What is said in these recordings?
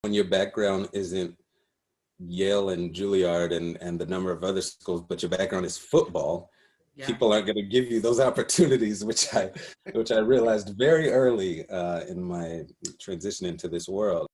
When your background isn't Yale and Juilliard and the number of other schools, but your background is football, people aren't going to give you those opportunities, which I realized very early in my transition into this world.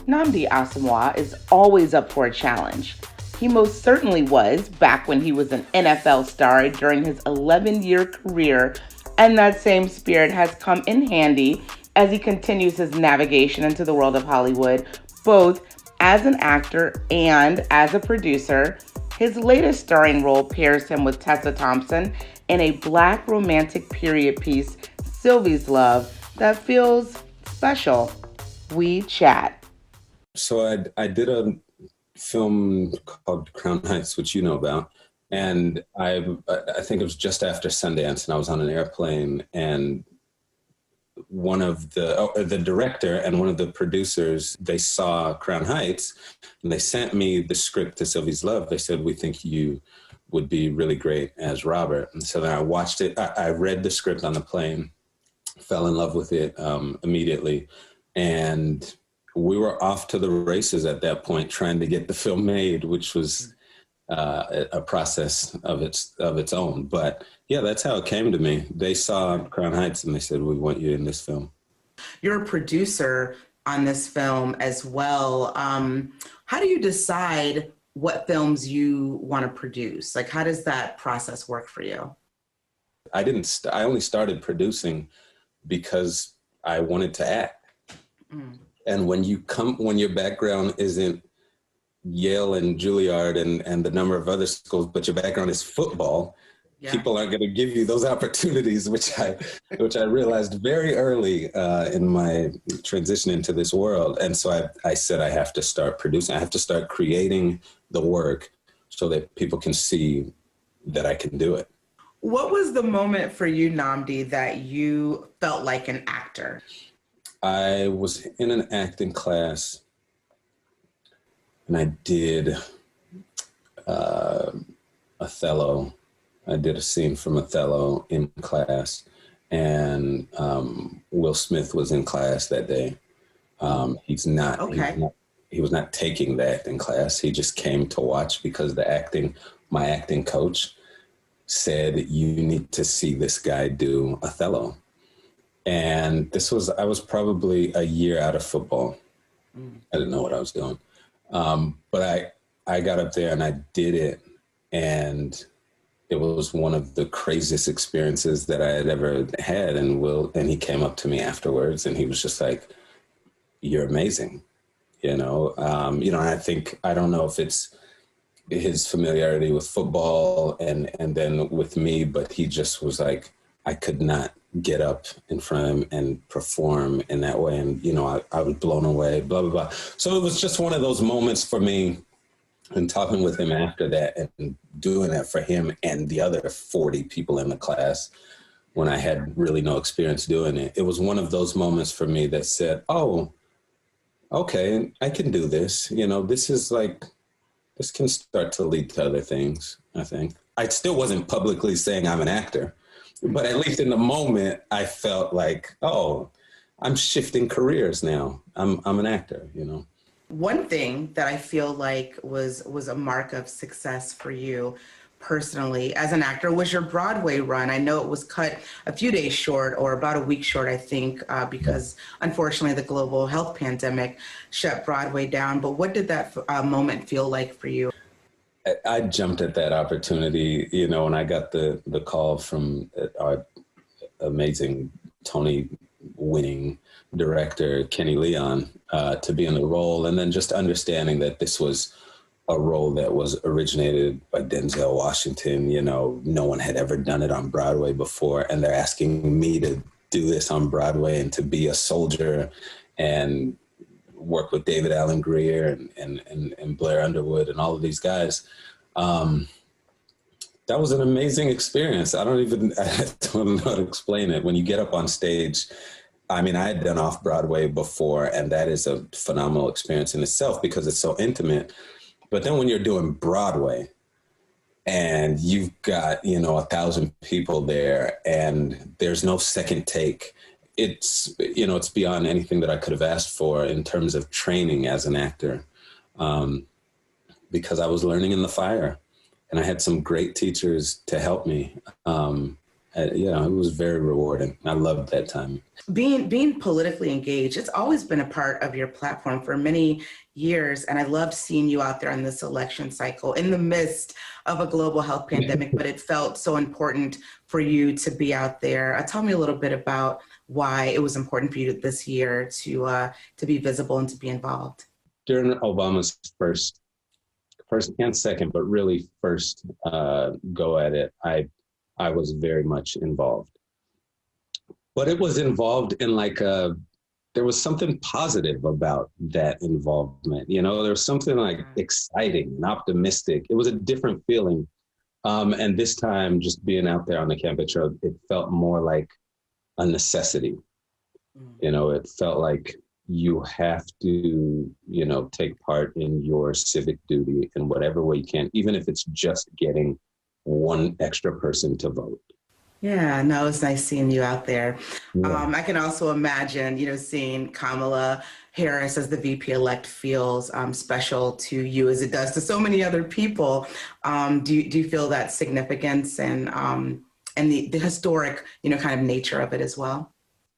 Nnamdi Asomugha is always up for a challenge. He most certainly was back when he was an NFL star during his 11-year career, and that same spirit has come in handy as he continues his navigation into the world of Hollywood, both as an actor and as a producer. His latest starring role pairs him with Tessa Thompson in a Black romantic period piece, Sylvie's Love, that feels special. We chat. So I did a film called Crown Heights, which you know about, and I think it was just after Sundance, and I was on an airplane, and one of the director and one of the producers, they saw Crown Heights, and they sent me the script to Sylvie's Love. They said, "We think you would be really great as Robert." And so then I watched it. I read the script on the plane, fell in love with it immediately, and we were off to the races at that point, trying to get the film made, which was a process of its own. But yeah, that's how it came to me. They saw Crown Heights and they said, "We want you in this film." You're a producer on this film as well. How do you decide what films you want to produce? Like, how does that process work for you? I only started producing because I wanted to act. And when your background isn't Yale and Juilliard and the number of other schools, but your background is football, people aren't going to give you those opportunities, which I realized very early in my transition into this world. And so I said, I have to start producing. I have to start creating the work so that people can see that I can do it. What was the moment for you, Nnamdi, that you felt like an actor? I was in an acting class, and I did Othello. I did a scene from Othello in class, and Will Smith was in class that day. He was not taking the acting class. He just came to watch because my acting coach said, "You need to see this guy do Othello." And I was probably a year out of football. I didn't know what I was doing. But I got up there and I did it. And it was one of the craziest experiences that I had ever had. And he came up to me afterwards and he was just like, "You're amazing." And I don't know if it's his familiarity with football and then with me, but he just was like, I could not get up in front of him and perform in that way. And, I was blown away, blah, blah, blah. So it was just one of those moments for me, and talking with him after that and doing that for him and the other 40 people in the class when I had really no experience doing it. It was one of those moments for me that said, oh, okay, I can do this. This can start to lead to other things, I think. I still wasn't publicly saying I'm an actor, but at least in the moment, I felt like, oh, I'm shifting careers now. I'm an actor, One thing that I feel like was a mark of success for you personally as an actor was your Broadway run. I know it was cut a few days short, or about a week short, I think, because unfortunately the global health pandemic shut Broadway down. But what did that moment feel like for you? I jumped at that opportunity, when I got the call from our amazing Tony-winning director, Kenny Leon, to be in the role, and then just understanding that this was a role that was originated by Denzel Washington. No one had ever done it on Broadway before, and they're asking me to do this on Broadway and to be a soldier and work with David Alan Grier and Blair Underwood and all of these guys. That was an amazing experience. I don't know how to explain it. When you get up on stage, I mean, I had done off Broadway before, and that is a phenomenal experience in itself because it's so intimate. But then when you're doing Broadway and you've got, 1,000 people there and there's no second take, it's beyond anything that I could have asked for in terms of training as an actor, because I was learning in the fire and I had some great teachers to help me. It was very rewarding. I loved that time. Being politically engaged, it's always been a part of your platform for many years. And I loved seeing you out there in this election cycle in the midst of a global health pandemic, but it felt so important for you to be out there. Tell me a little bit about why it was important for you this year to be visible and to be involved. During Obama's first and second, but really first go at it, I was very much involved. But it was involved in there was something positive about that involvement. There was something exciting and optimistic. It was a different feeling. And this time, just being out there on the campus road, it felt more like a necessity. It felt like you have to, take part in your civic duty in whatever way you can, even if it's just getting one extra person to vote. Yeah, no, it's nice seeing you out there. Yeah. I can also imagine, seeing Kamala Harris as the VP-elect feels special to you as it does to so many other people. Do you feel that significance and the historic, kind of nature of it as well?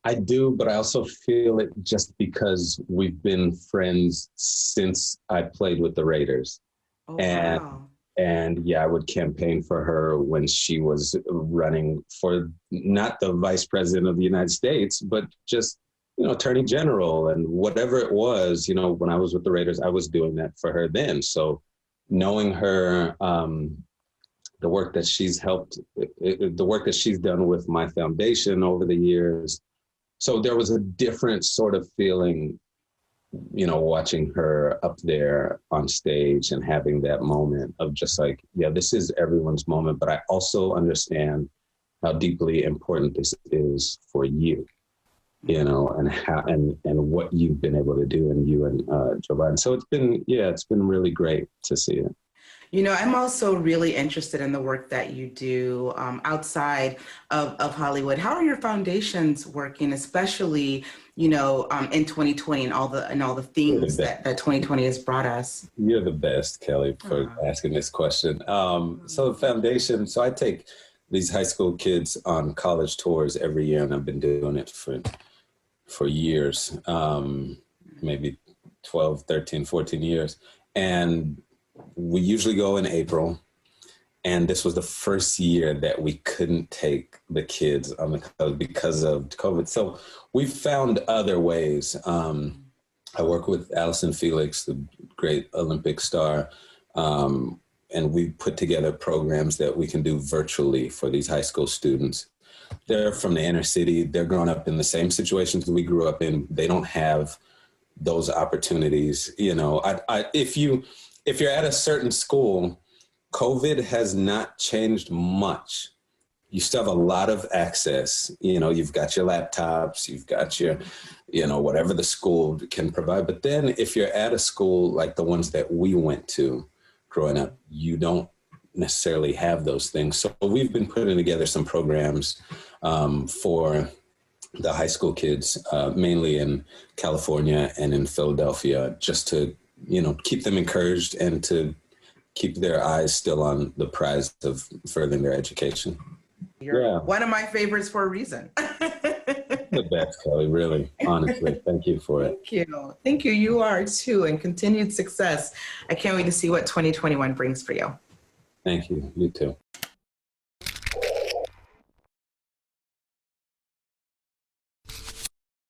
I do, but I also feel it just because we've been friends since I played with the Raiders. Oh, and wow. And I would campaign for her when she was running for not the vice president of the United States, but just, attorney general and whatever it was, when I was with the Raiders, I was doing that for her then. So knowing her, the work that she's done with my foundation over the years. So there was a different sort of feeling, watching her up there on stage and having that moment of just this is everyone's moment. But I also understand how deeply important this is for you, and how and what you've been able to do, and you and Joe Biden. So it's been really great to see it. I'm also really interested in the work that you do outside of Hollywood. How are your foundations working, especially, in 2020 and all the themes that 2020 has brought us? You're the best, Kelly, for asking this question. So the foundation, I take these high school kids on college tours every year, and I've been doing it for years, maybe 12, 13, 14 years. And we usually go in April, and this was the first year that we couldn't take the kids on the coast because of COVID. So we found other ways. I work with Allison Felix, the great Olympic star, and we put together programs that we can do virtually for these high school students. They're from the inner city. They're growing up in the same situations we grew up in. They don't have those opportunities. If you're at a certain school, COVID has not changed much. You still have a lot of access. You've got your laptops, you've got your, whatever the school can provide. But then if you're at a school like the ones that we went to growing up, you don't necessarily have those things. So we've been putting together some programs for the high school kids, mainly in California and in Philadelphia, just to keep them encouraged and to keep their eyes still on the prize of furthering their education. You're one of my favorites for a reason. The best, Kelly, really, honestly. Thank you for it. Thank you. You are too, and continued success. I can't wait to see what 2021 brings for you. Thank you. You too.